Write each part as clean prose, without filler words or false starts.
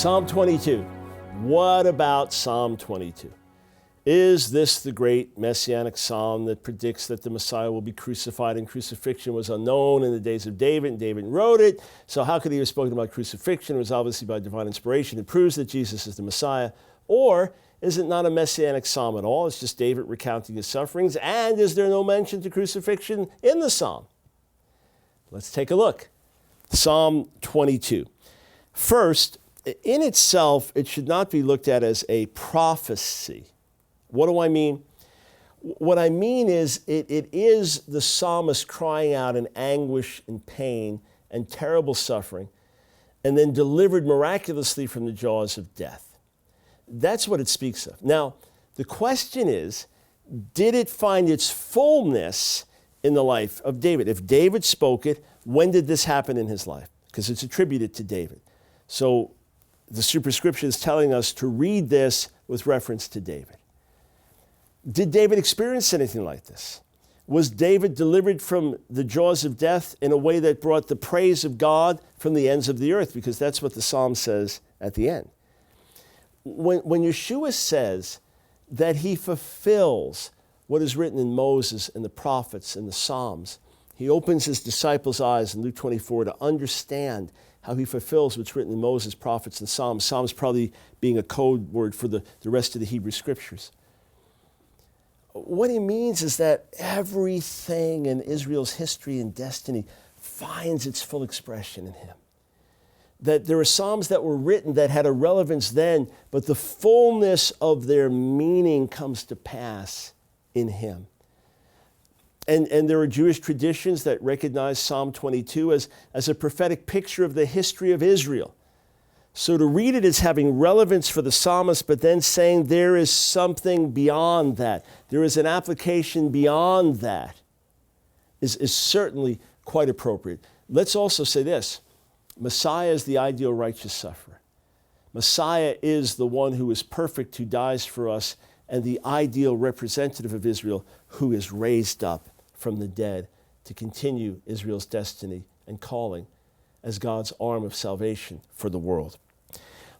Psalm 22. What about Psalm 22? Is this the great Messianic psalm that predicts that the Messiah will be crucified, and crucifixion was unknown in the days of David, and David wrote it? So how could he have spoken about crucifixion? It was obviously by divine inspiration. It proves that Jesus is the Messiah. Or is it not a Messianic psalm at all? It's just David recounting his sufferings. And is there no mention to crucifixion in the psalm? Let's take a look. Psalm 22. First, in itself, it should not be looked at as a prophecy. What do I mean? What I mean is it is the psalmist crying out in anguish and pain and terrible suffering, and then delivered miraculously from the jaws of death. That's what it speaks of. Now, the question is, did it find its fullness in the life of David? If David spoke it, when did this happen in his life? Because it's attributed to David. So the superscription is telling us to read this with reference to David. Did David experience anything like this? Was David delivered from the jaws of death in a way that brought the praise of God from the ends of the earth? Because that's what the psalm says at the end. When Yeshua says that he fulfills what is written in Moses and the prophets and the Psalms, he opens his disciples' eyes in Luke 24 to understand how he fulfills what's written in Moses, prophets, and Psalms. Psalms probably being a code word for the rest of the Hebrew scriptures. What he means is that everything in Israel's history and destiny finds its full expression in him. That there are Psalms that were written that had a relevance then, but the fullness of their meaning comes to pass in him. And there are Jewish traditions that recognize Psalm 22 as a prophetic picture of the history of Israel. So to read it as having relevance for the psalmist, but then saying there is something beyond that, there is an application beyond that, is certainly quite appropriate. Let's also say this. Messiah is the ideal righteous sufferer. Messiah is the one who is perfect, who dies for us, and the ideal representative of Israel who is raised up from the dead to continue Israel's destiny and calling as God's arm of salvation for the world.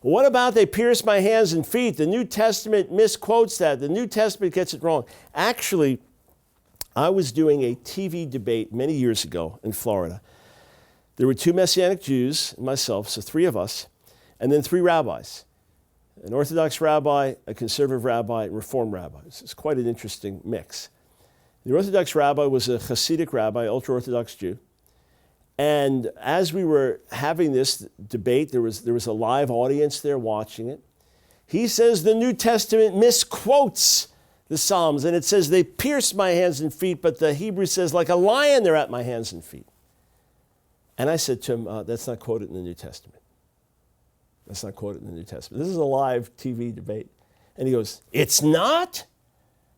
What about they pierced my hands and feet? The New Testament misquotes that. The New Testament gets it wrong. Actually, I was doing a TV debate many years ago in Florida. There were two Messianic Jews and myself, so three of us, and then three rabbis. An Orthodox rabbi, a conservative rabbi, and Reform rabbi. It's quite an interesting mix. The Orthodox rabbi was a Hasidic rabbi, ultra-Orthodox Jew. And as we were having this debate, there was a live audience there watching it. He says the New Testament misquotes the Psalms, and it says they pierced my hands and feet, but the Hebrew says like a lion they're at my hands and feet. And I said to him, that's not quoted in the New Testament. That's not quoted in the New Testament. This is a live TV debate. And he goes, it's not?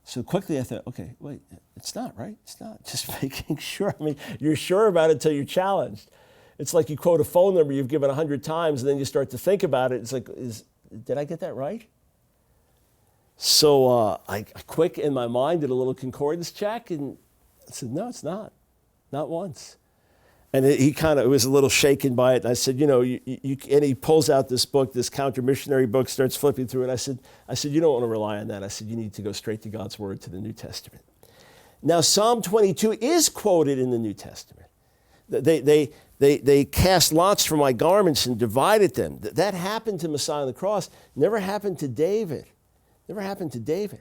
So quickly I thought, okay, wait, it's not, right? It's not. Just making sure. I mean, you're sure about it until you're challenged. It's like you quote a phone number you've given 100 times, and then you start to think about it. It's like, did I get that right? So I quick in my mind did a little concordance check, and I said, no, it's not. Not once. And he kind of was a little shaken by it. And I said, and he pulls out this book, this counter-missionary book, starts flipping through it. I said, you don't want to rely on that. I said, you need to go straight to God's word, to the New Testament. Now, Psalm 22 is quoted in the New Testament. They cast lots for my garments and divided them. That happened to Messiah on the cross. Never happened to David. Never happened to David.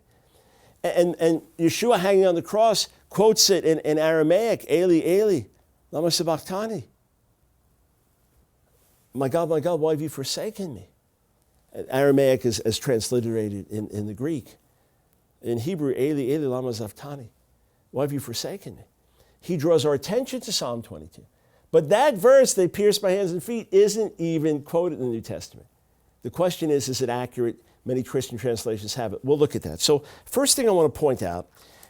And Yeshua hanging on the cross quotes it in Aramaic, Eli, Eli, lama sabachthani. My God, why have you forsaken me? Aramaic is as transliterated in the Greek. In Hebrew, Eli, Eli, lama sabachthani. Why have you forsaken me? He draws our attention to Psalm 22. But that verse, they pierced my hands and feet, isn't even quoted in the New Testament. The question is it accurate? Many Christian translations have it. We'll look at that. So first thing I want to point out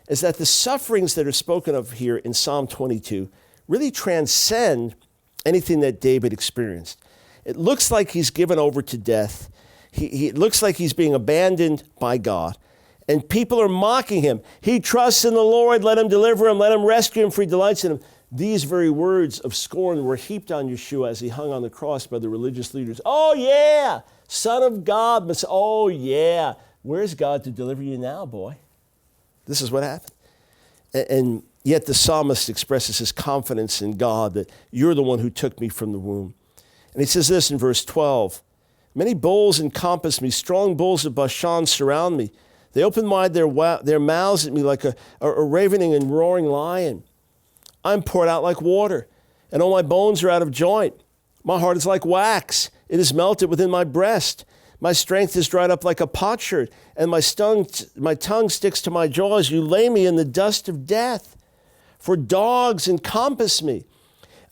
is that the sufferings that are spoken of here in Psalm 22 really transcend anything that David experienced. It looks like he's given over to death. It looks like he's being abandoned by God. And people are mocking him. He trusts in the Lord. Let him deliver him. Let him rescue him, for he delights in him. These very words of scorn were heaped on Yeshua as he hung on the cross by the religious leaders. Oh, yeah, Son of God. Oh, yeah. Where's God to deliver you now, boy? This is what happened. And yet the psalmist expresses his confidence in God that you're the one who took me from the womb. And he says this in verse 12. Many bulls encompass me. Strong bulls of Bashan surround me. They open wide their mouths at me like a ravening and roaring lion. I'm poured out like water, and all my bones are out of joint. My heart is like wax. It is melted within my breast. My strength is dried up like a potsherd, and my tongue sticks to my jaws. You lay me in the dust of death. For dogs encompass me.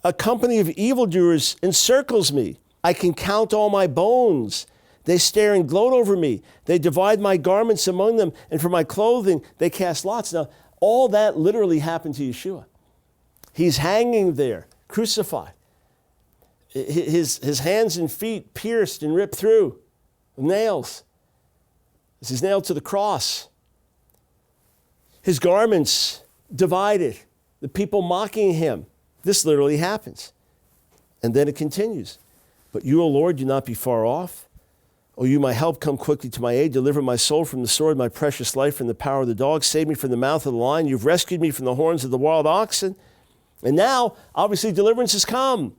A company of evildoers encircles me. I can count all my bones. They stare and gloat over me. They divide my garments among them, and for my clothing they cast lots. Now, all that literally happened to Yeshua. He's hanging there, crucified. His hands and feet pierced and ripped through with nails as he's nailed to the cross. His garments divided, the people mocking him. This literally happens. And then it continues. But you, O Lord, do not be far off. O you, my help, come quickly to my aid. Deliver my soul from the sword, my precious life from the power of the dog. Save me from the mouth of the lion. You've rescued me from the horns of the wild oxen. And now, obviously, deliverance has come.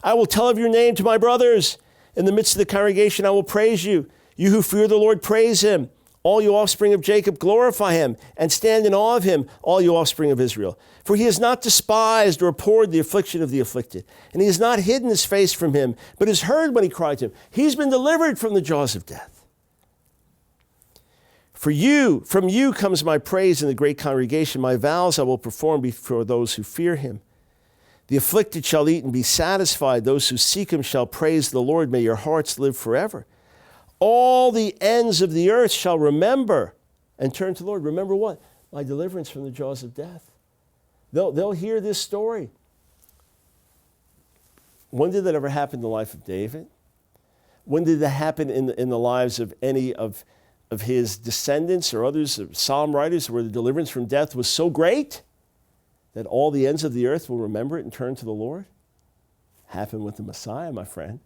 I will tell of your name to my brothers. In the midst of the congregation, I will praise you. You who fear the Lord, praise him. All you offspring of Jacob, glorify him, and stand in awe of him, all you offspring of Israel. For he has not despised or abhorred the affliction of the afflicted, and he has not hidden his face from him, but has heard when he cried to him. He's been delivered from the jaws of death. From you comes my praise in the great congregation. My vows I will perform before those who fear him. The afflicted shall eat and be satisfied. Those who seek him shall praise the Lord. May your hearts live forever. All the ends of the earth shall remember and turn to the Lord. Remember what? My deliverance from the jaws of death. They'll hear this story. When did that ever happen in the life of David? When did that happen in the lives of any of his descendants or others, psalm writers, where the deliverance from death was so great that all the ends of the earth will remember it and turn to the Lord? Happened with the Messiah, my friend.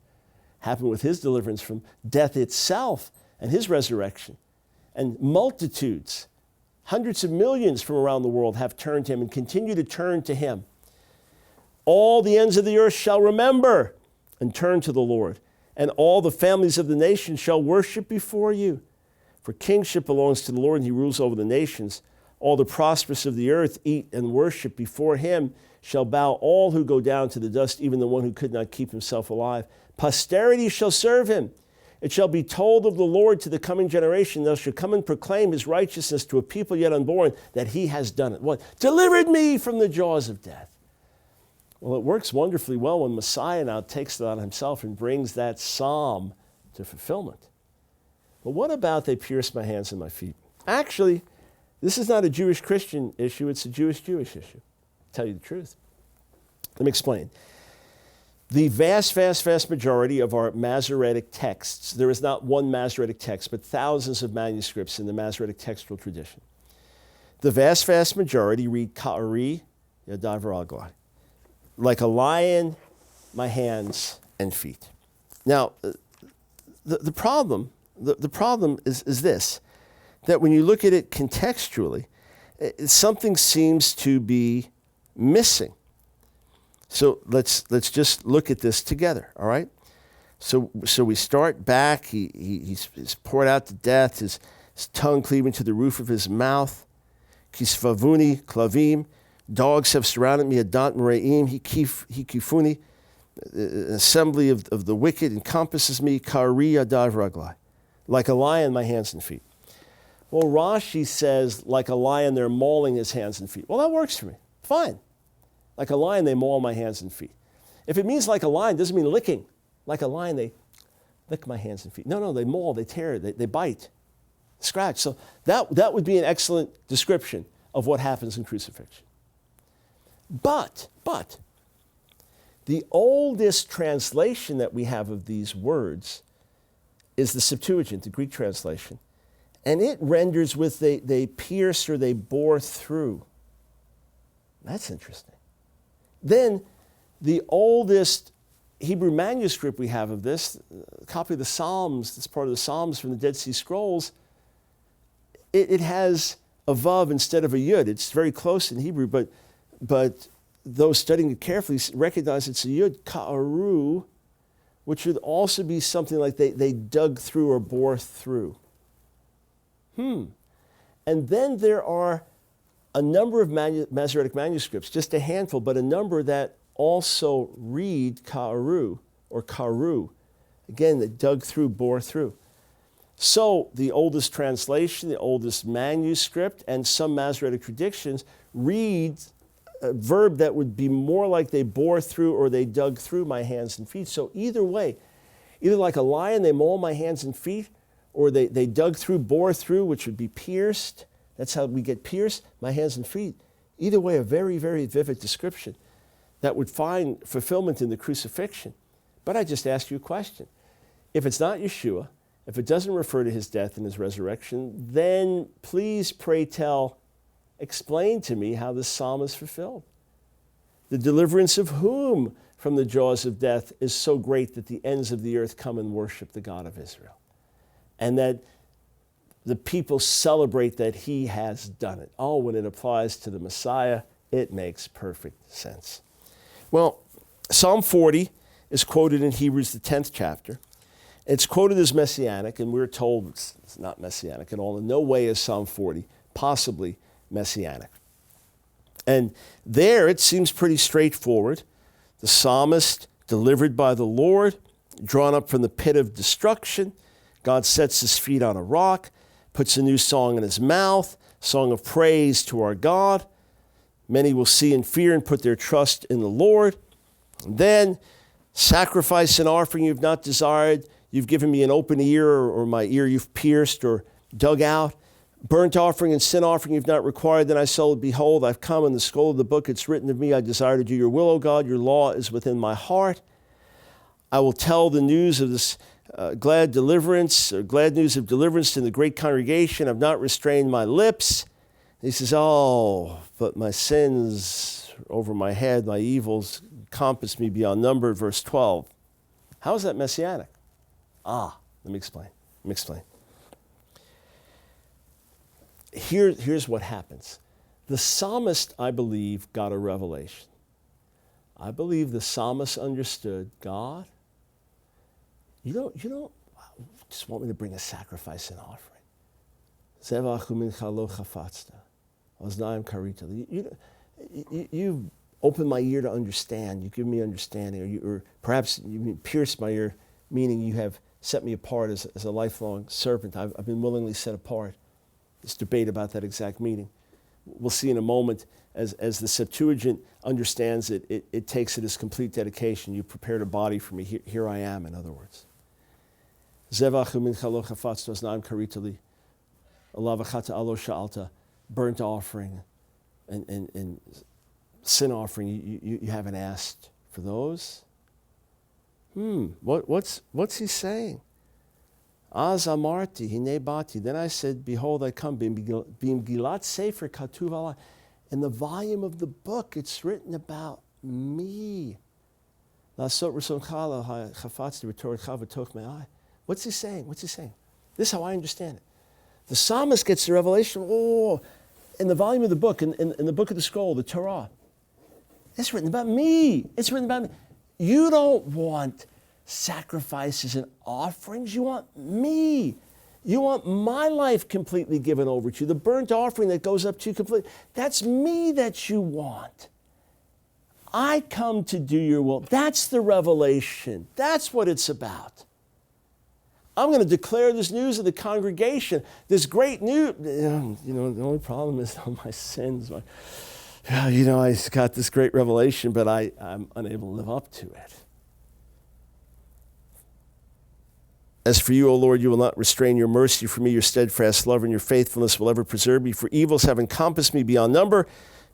Happened with his deliverance from death itself and his resurrection. And multitudes, hundreds of millions from around the world have turned to him and continue to turn to him. All the ends of the earth shall remember and turn to the Lord, and all the families of the nations shall worship before you. For kingship belongs to the Lord, and he rules over the nations. All the prosperous of the earth eat and worship before him. Shall bow all who go down to the dust, even the one who could not keep himself alive. Posterity shall serve him. It shall be told of the Lord to the coming generation. Thou shalt come and proclaim his righteousness to a people yet unborn, that he has done it. What? Delivered me from the jaws of death. Well, it works wonderfully well when Messiah now takes it on himself and brings that psalm to fulfillment. But what about they pierced my hands and my feet? Actually, this is not a Jewish Christian issue, it's a Jewish issue. To tell you the truth. Let me explain. The vast majority of our Masoretic texts, there is not one Masoretic text, but thousands of manuscripts in the Masoretic textual tradition. The vast majority read Ka'ari Yadav, like a lion, my hands and feet. Now, the problem is this, that when you look at it contextually, something seems to be missing. So let's just look at this together, all right? So we start back. He's poured out to death, his tongue cleaving to the roof of his mouth. Kisvavuni, klavim, dogs have surrounded me, adant mereim, hikifuni, an assembly of the wicked encompasses me, kari adav raglai, like a lion, my hands and feet. Well, Rashi says, like a lion, they're mauling his hands and feet. Well, that works for me. Fine. Like a lion, they maul my hands and feet. If it means like a lion, it doesn't mean licking. Like a lion, they lick my hands and feet. No, they maul, they tear, they bite, scratch. So that would be an excellent description of what happens in crucifixion. But the oldest translation that we have of these words is the Septuagint, the Greek translation. And it renders with they pierced or they bore through. That's interesting. Then the oldest Hebrew manuscript we have of this, a copy of the Psalms, that's part of the Psalms from the Dead Sea Scrolls, it has a vav instead of a yud. It's very close in Hebrew, but those studying it carefully recognize it's a yud, ka'aru, which would also be something like they dug through or bore through. And then there are a number of Masoretic manuscripts, just a handful, but a number that also read ka'aru or karu. Again, that dug through, bore through. So the oldest translation, the oldest manuscript, and some Masoretic traditions read a verb that would be more like they bore through or they dug through my hands and feet. So either way, either like a lion, they mauled my hands and feet, or they dug through, bore through, which would be pierced. That's how we get pierced, my hands and feet. Either way, a very, very vivid description that would find fulfillment in the crucifixion. But I just ask you a question. If it's not Yeshua, if it doesn't refer to his death and his resurrection, then please, pray tell, explain to me how this psalm is fulfilled. The deliverance of whom from the jaws of death is so great that the ends of the earth come and worship the God of Israel. And that the people celebrate that he has done it. Oh, when it applies to the Messiah, it makes perfect sense. Well, Psalm 40 is quoted in Hebrews, the 10th chapter. It's quoted as Messianic, and we're told it's not Messianic at all. In no way is Psalm 40 possibly Messianic. And there it seems pretty straightforward. The psalmist, delivered by the Lord, drawn up from the pit of destruction. God sets his feet on a rock, puts a new song in his mouth, song of praise to our God. Many will see and fear and put their trust in the Lord. And then, sacrifice and offering you've not desired. You've given me an open ear, or my ear you've pierced or dug out. Burnt offering and sin offering you've not required. Then I said, behold, I've come. In the scroll of the book it's written of me. I desire to do your will, O God. Your law is within my heart. I will tell the news of this glad deliverance, or glad news of deliverance in the great congregation. I've not restrained my lips. He says, oh, but my sins over my head, my evils compass me beyond number, verse 12. How is that messianic? Let me explain. Here's what happens. The psalmist, I believe, got a revelation. I believe the psalmist understood, God, you don't just want me to bring a sacrifice and offering. You've opened my ear to understand. You give me understanding. Or perhaps you pierced my ear, meaning you have set me apart as a lifelong servant. I've been willingly set apart. There's debate about that exact meaning. We'll see in a moment, as the Septuagint understands it, it takes it as complete dedication. You prepared a body for me. Here I am, in other words. Burnt offering and sin offering, you haven't asked for those? What's he saying? Az amarti, hine bati. Then I said, behold, I come. Bim gilat sefer katuv alai. In the volume of the book, it's written about me. What's he saying? This is how I understand it. The psalmist gets the revelation, in the volume of the book, in the book of the scroll, the Torah. It's written about me. You don't want sacrifices and offerings. You want me. You want my life completely given over to you. The burnt offering that goes up to you completely. That's me that you want. I come to do your will. That's the revelation. That's what it's about. I'm going to declare this news of the congregation. This great news. The only problem is my sins. I got this great revelation, but I'm unable to live up to it. As for you, O Lord, you will not restrain your mercy for me. Your steadfast love and your faithfulness will ever preserve me. For evils have encompassed me beyond number.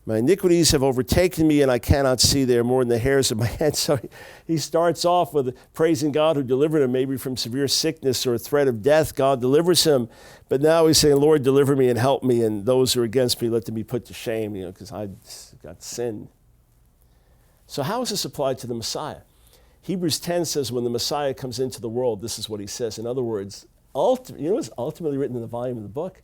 My iniquities have overtaken me, and I cannot see. They are more than the hairs of my head. So he starts off with praising God who delivered him, maybe from severe sickness or a threat of death. God delivers him. But now he's saying, Lord, deliver me and help me, and those who are against me, let them be put to shame, because I've got sin. So how is this applied to the Messiah? Hebrews 10 says when the Messiah comes into the world, this is what he says. In other words, what's ultimately written in the volume of the book?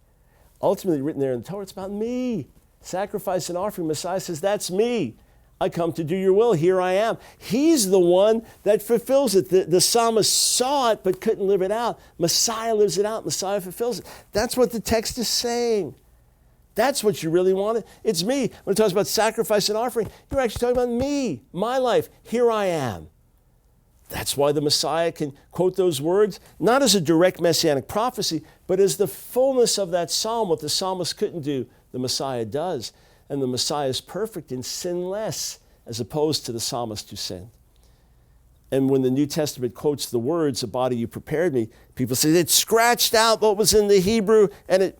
Ultimately written there in the Torah, it's about me. Sacrifice and offering. Messiah says, that's me. I come to do your will. Here I am. He's the one that fulfills it. The psalmist saw it but couldn't live it out. Messiah lives it out. Messiah fulfills it. That's what the text is saying. That's what you really wanted. It's me. When it talks about sacrifice and offering, you're actually talking about me, my life. Here I am. That's why the Messiah can quote those words, not as a direct messianic prophecy, but as the fullness of that psalm. What the psalmist couldn't do, the Messiah does. And the Messiah is perfect and sinless, as opposed to the psalmist who sinned. And when the New Testament quotes the words, "A body you prepared me," people say it scratched out what was in the Hebrew, and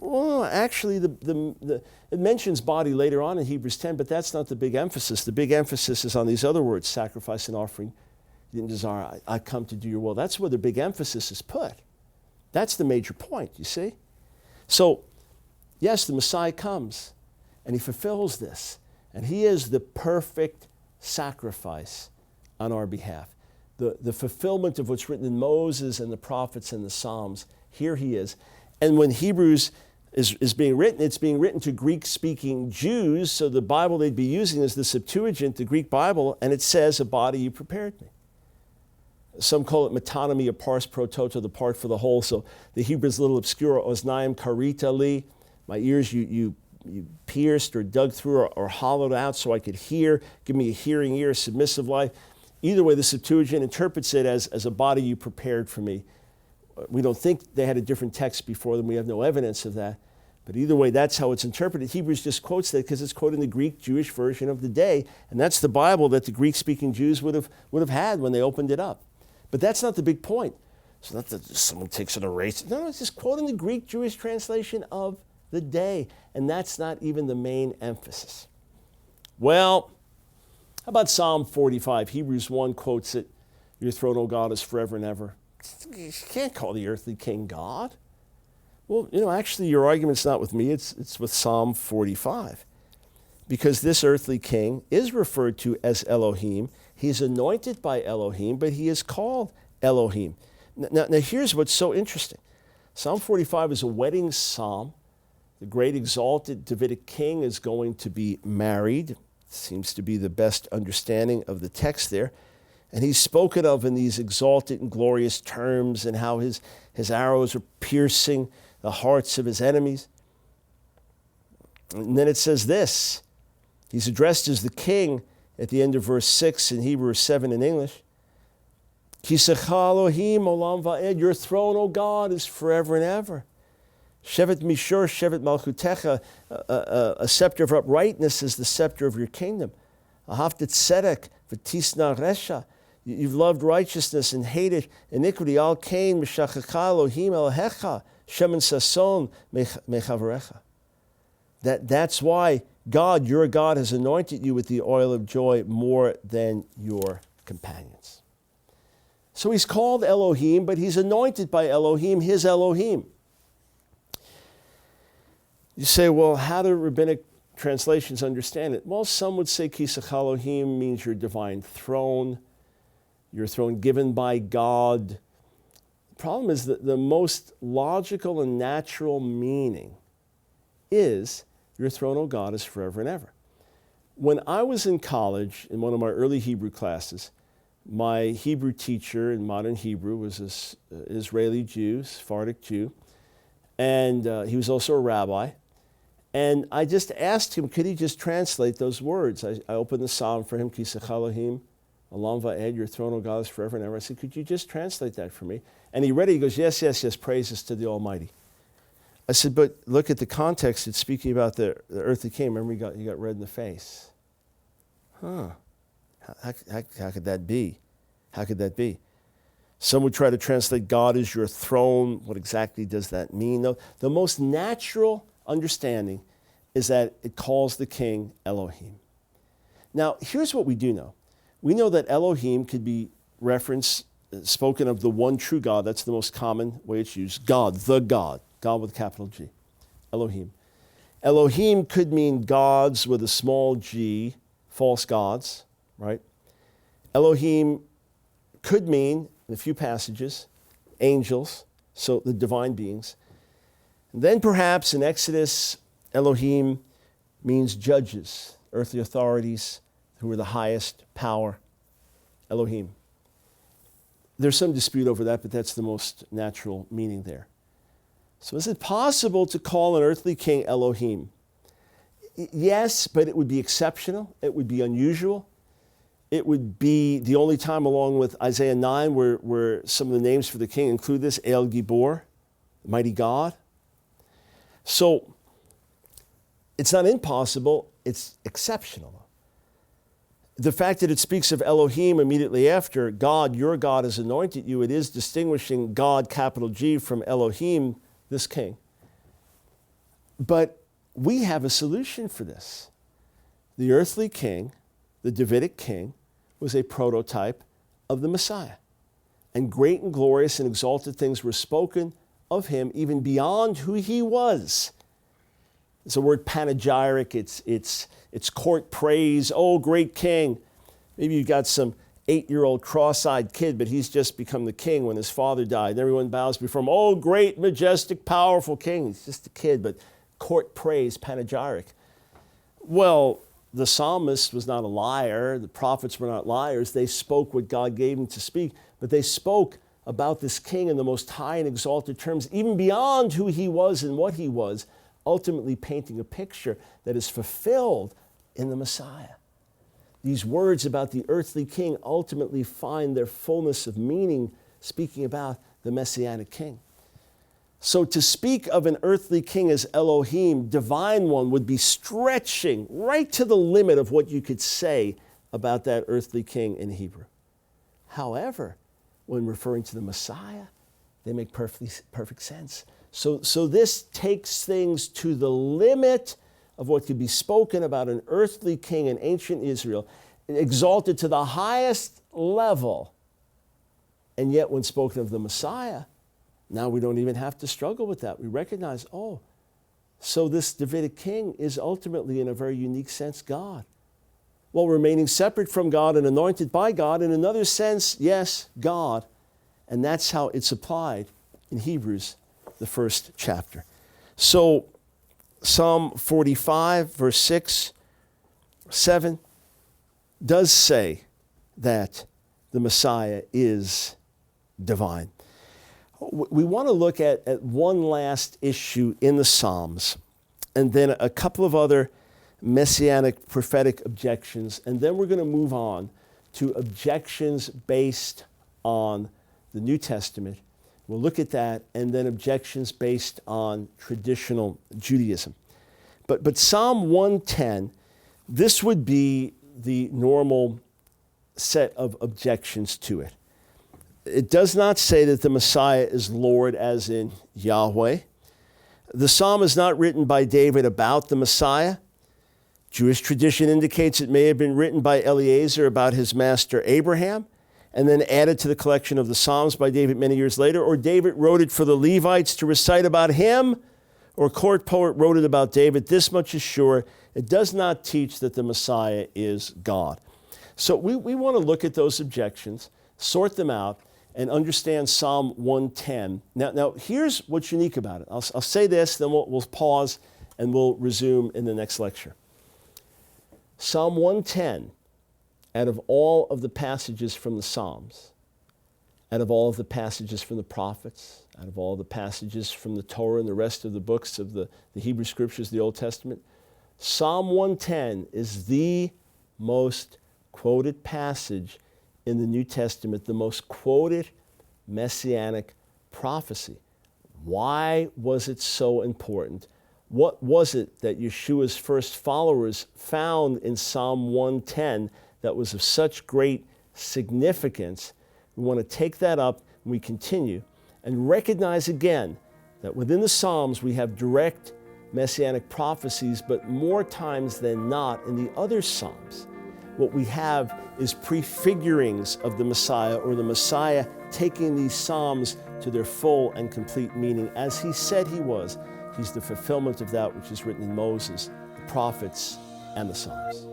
actually it mentions body later on in Hebrews 10, but that's not the big emphasis. The big emphasis is on these other words, sacrifice and offering. You didn't desire, I come to do your will. That's where the big emphasis is put. That's the major point, you see? So, yes, the Messiah comes, and he fulfills this. And he is the perfect sacrifice on our behalf. The fulfillment of what's written in Moses and the prophets and the Psalms, here he is. And when Hebrews is being written, it's being written to Greek-speaking Jews, so the Bible they'd be using is the Septuagint, the Greek Bible, and it says, "A body you prepared me." Some call it metonymy, or pars pro toto, the part for the whole. So the Hebrew is a little obscure. Oznaim karita li, my ears you pierced or dug through or hollowed out so I could hear. Give me a hearing ear, submissive life. Either way, the Septuagint interprets it as a body you prepared for me. We don't think they had a different text before them. We have no evidence of that. But either way, that's how it's interpreted. Hebrews just quotes that because it's quoting the Greek Jewish version of the day, and that's the Bible that the Greek-speaking Jews would have had when they opened it up. But that's not the big point. It's not that someone takes an erase. No, it's just quoting the Greek Jewish translation of the day, and that's not even the main emphasis. Well, how about Psalm 45? Hebrews 1 quotes it, "Your throne, O God, is forever and ever." You can't call the earthly king God. Well, actually your argument's not with me, it's with Psalm 45. Because this earthly king is referred to as Elohim. He's anointed by Elohim, but he is called Elohim. Now here's what's so interesting. Psalm 45 is a wedding psalm. The great exalted Davidic king is going to be married. Seems to be the best understanding of the text there. And he's spoken of in these exalted and glorious terms, and how his arrows are piercing the hearts of his enemies. And then it says this. He's addressed as the king at the end of verse 6 in Hebrew, 7 in English. Kisecha Elohim olam va'ed, your throne, O God, is forever and ever. Shevet mishur, shevet malchutecha, a scepter of uprightness is the scepter of your kingdom. Ahavta tzedek v'tisna resha. You've loved righteousness and hated iniquity. Al kain mishachacha Elohim Elohecha, shemen sason mechavarecha. That's why God, your God, has anointed you with the oil of joy more than your companions. So he's called Elohim, but he's anointed by Elohim, his Elohim. You say, well, how do rabbinic translations understand it? Well, some would say Kisach Elohim means your divine throne, your throne given by God. The problem is that the most logical and natural meaning is your throne, O God, is forever and ever. When I was in college, in one of my early Hebrew classes, my Hebrew teacher in modern Hebrew was an Israeli Jew, Sephardic Jew, and he was also a rabbi. And I just asked him, could he just translate those words? I opened the psalm for him, Kisach Elohim, Olam va'ed, your throne, O God, is forever and ever. I said, could you just translate that for me? And he read it. He goes, yes, yes, yes, praises to the Almighty. I said, but look at the context. It's speaking about the earthly king. Remember, he got red in the face. How could that be? How could that be? Some would try to translate God as your throne. What exactly does that mean? The most natural understanding is that it calls the king Elohim. Now, here's what we do know. We know that Elohim could be spoken of the one true God. That's the most common way it's used. God, the God. God with a capital G. Elohim. Elohim could mean gods with a small g, false gods, right? Elohim could mean, in a few passages, angels, so the divine beings. And then perhaps in Exodus, Elohim means judges, earthly authorities who are the highest power. Elohim. There's some dispute over that, but that's the most natural meaning there. So is it possible to call an earthly king Elohim? Yes, but it would be exceptional. It would be unusual. It would be the only time, along with Isaiah 9, where some of the names for the king include this, El Gibor, mighty God. So it's not impossible, it's exceptional. The fact that it speaks of Elohim immediately after, God, your God has anointed you, it is distinguishing God, capital G, from Elohim, this king. But we have a solution for this. The earthly king, the Davidic king, was a prototype of the Messiah. And great and glorious and exalted things were spoken of him, even beyond who he was. It's a word panegyric, it's court praise. Oh, great king. Maybe you got some 8-year-old cross-eyed kid, but he's just become the king when his father died. And everyone bows before him. Oh, great, majestic, powerful king. He's just a kid, but court praise, panegyric. Well, the psalmist was not a liar. The prophets were not liars. They spoke what God gave them to speak, but they spoke about this king in the most high and exalted terms, even beyond who he was and what he was, ultimately painting a picture that is fulfilled in the Messiah. These words about the earthly king ultimately find their fullness of meaning speaking about the Messianic king. So to speak of an earthly king as Elohim, divine one, would be stretching right to the limit of what you could say about that earthly king in Hebrew. However, when referring to the Messiah, they make perfect sense. So this takes things to the limit of what could be spoken about an earthly king in ancient Israel, exalted to the highest level. And yet when spoken of the Messiah, now we don't even have to struggle with that. We recognize, oh, so this Davidic king is ultimately, in a very unique sense, God. While remaining separate from God and anointed by God, in another sense, yes, God. And that's how it's applied in Hebrews, the first chapter. So Psalm 45, verse 6, 7, does say that the Messiah is divine. We want to look at one last issue in the Psalms, and then a couple of other Messianic prophetic objections, and then we're going to move on to objections based on the New Testament. We'll look at that, and then objections based on traditional Judaism. But Psalm 110, this would be the normal set of objections to it. It does not say that the Messiah is Lord as in Yahweh. The psalm is not written by David about the Messiah. Jewish tradition indicates it may have been written by Eliezer about his master Abraham, and then added to the collection of the Psalms by David many years later, or David wrote it for the Levites to recite about him, or a court poet wrote it about David. This much is sure, it does not teach that the Messiah is God. So we want to look at those objections, sort them out, and understand Psalm 110. Now here's what's unique about it. I'll say this, then we'll pause, and we'll resume in the next lecture. Psalm 110, out of all of the passages from the Psalms, out of all of the passages from the prophets, out of all the passages from the Torah and the rest of the books of the Hebrew Scriptures, the Old Testament, Psalm 110 is the most quoted passage in the New Testament, the most quoted Messianic prophecy. Why was it so important? What was it that Yeshua's first followers found in Psalm 110 that was of such great significance? We want to take that up and we continue and recognize again that within the Psalms we have direct Messianic prophecies, but more times than not in the other Psalms, what we have is prefigurings of the Messiah, or the Messiah taking these Psalms to their full and complete meaning. As he said he was, he's the fulfillment of that which is written in Moses, the prophets, and the Psalms.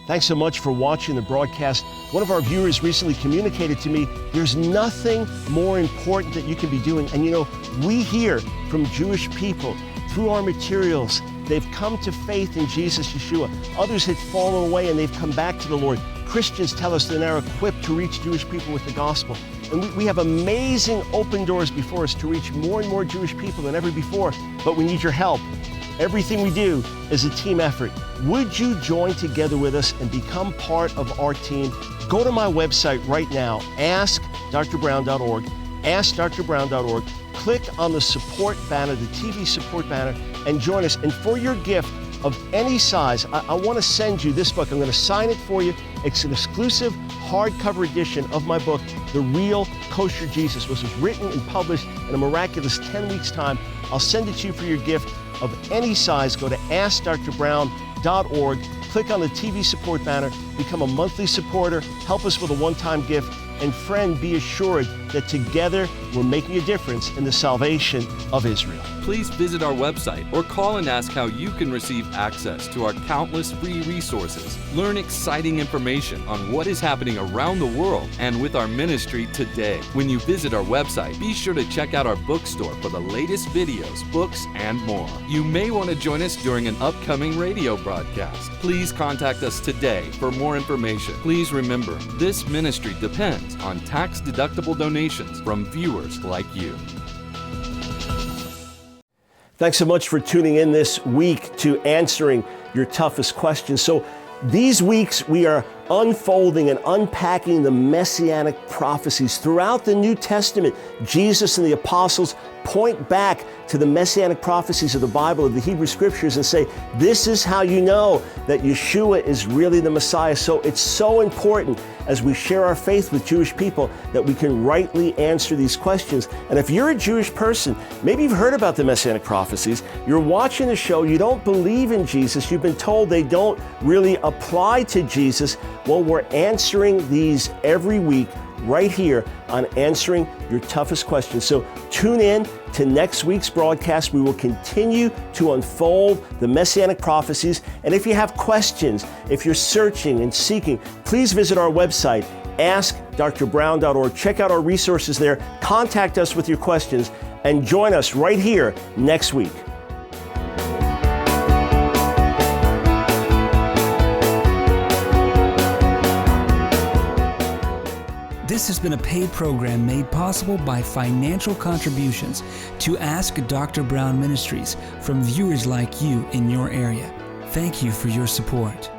Thanks so much for watching the broadcast. One of our viewers recently communicated to me, there's nothing more important that you can be doing. And you know, we hear from Jewish people through our materials, they've come to faith in Jesus Yeshua. Others had fallen away and they've come back to the Lord. Christians tell us they're now equipped to reach Jewish people with the gospel. And we have amazing open doors before us to reach more and more Jewish people than ever before, but we need your help. Everything we do is a team effort. Would you join together with us and become part of our team? Go to my website right now, askdrbrown.org, askdrbrown.org. Click on the support banner, the TV support banner, and join us. And for your gift of any size, I want to send you this book. I'm going to sign it for you. It's an exclusive hardcover edition of my book, The Real Kosher Jesus, which was written and published in a miraculous 10 weeks' time. I'll send it to you for your gift of any size. Go to askdrbrown.org, click on the TV support banner, become a monthly supporter, help us with a one-time gift, and friend, be assured that together we're making a difference in the salvation of Israel. Please visit our website or call and ask how you can receive access to our countless free resources. Learn exciting information on what is happening around the world and with our ministry today. When you visit our website, be sure to check out our bookstore for the latest videos, books, and more. You may want to join us during an upcoming radio broadcast. Please contact us today for more information. Please remember, this ministry depends on tax-deductible donations from viewers like you. Thanks so much for tuning in this week to answering your toughest questions. So these weeks we are unfolding and unpacking the Messianic prophecies. Throughout the New Testament, Jesus and the apostles point back to the Messianic prophecies of the Bible, of the Hebrew Scriptures, and say, this is how you know that Yeshua is really the Messiah. So it's so important as we share our faith with Jewish people that we can rightly answer these questions. And if you're a Jewish person, maybe you've heard about the Messianic prophecies, you're watching the show, you don't believe in Jesus, you've been told they don't really apply to Jesus. Well, we're answering these every week right here on Answering Your Toughest Questions. So tune in to next week's broadcast. We will continue to unfold the Messianic prophecies. And if you have questions, if you're searching and seeking, please visit our website, askdrbrown.org. Check out our resources there. Contact us with your questions and join us right here next week. This has been a paid program made possible by financial contributions to Ask Dr. Brown Ministries from viewers like you in your area. Thank you for your support.